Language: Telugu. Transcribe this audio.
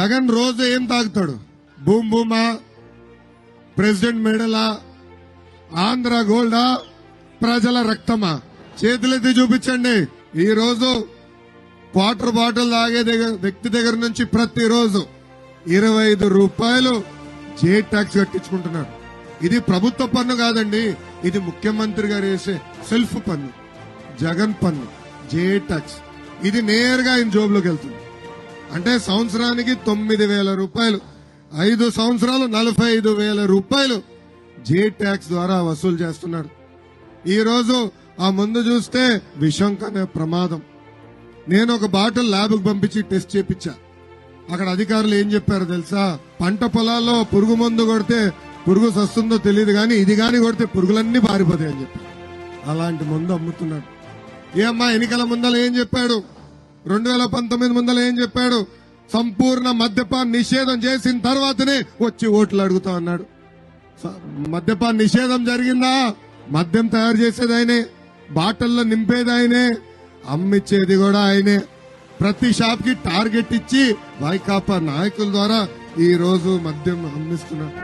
జగన్ రోజు ఏం తాగుతాడు? బూమ్ బూమా, ప్రెసిడెంట్ మెడలా, ఆంధ్ర గోల్డా, ప్రజల రక్తమా? చేతులెత్తి చూపించండి. ఈ రోజు క్వార్టర్ బాటిల్ తాగే వ్యక్తి దగ్గర నుంచి ప్రతిరోజు 25 రూపాయలు జే ట్యాక్స్ కట్టించుకుంటున్నారు. ఇది ప్రభుత్వ పన్ను కాదండి, ఇది ముఖ్యమంత్రి గారు వేసే సెల్ఫ్ పన్ను, జగన్ పన్ను, జే ట్యాక్స్. ఇది నేరుగా ఆయన జోబులోకి వెళ్తుంది. అంటే సంవత్సరానికి 9,000 రూపాయలు, 5 సంవత్సరాలు 45,000 రూపాయలు జే ట్యాక్స్ ద్వారా వసూలు చేస్తున్నారు. ఈ రోజు ఆ ముందు చూస్తే విషం కనే ప్రమాదం. నేను ఒక బాటిల్ ల్యాబ్కు పంపించి టెస్ట్ చేపించా. అక్కడ అధికారులు ఏం చెప్పారో తెలుసా? పంట పొలాల్లో పురుగు మందు కొడితే పురుగు సస్తుందో తెలియదు కానీ ఇది గాని కొడితే పురుగులన్నీ పారిపోతాయి అని చెప్పి అలాంటి మందు అమ్ముతున్నాడు. ఏమ్మా ఎన్నికల ముందల ఏం చెప్పాడు? 2019 ముందల ఏం చెప్పాడు? సంపూర్ణ మద్యపాన్ నిషేధం చేసిన తర్వాతనే వచ్చి ఓట్లు అడుగుతా అన్నాడు. మద్యపాన్ నిషేధం జరిగిందా? మద్యం తయారు చేసేది ఆయనే, బాటల్లో నింపేది ఆయనే, అమ్మిచ్చేది కూడా ఆయనే. ప్రతి షాప్ కి టార్గెట్ ఇచ్చి వైకాపా నాయకుల ద్వారా ఈ రోజు మద్యం అమ్మిస్తున్నారు.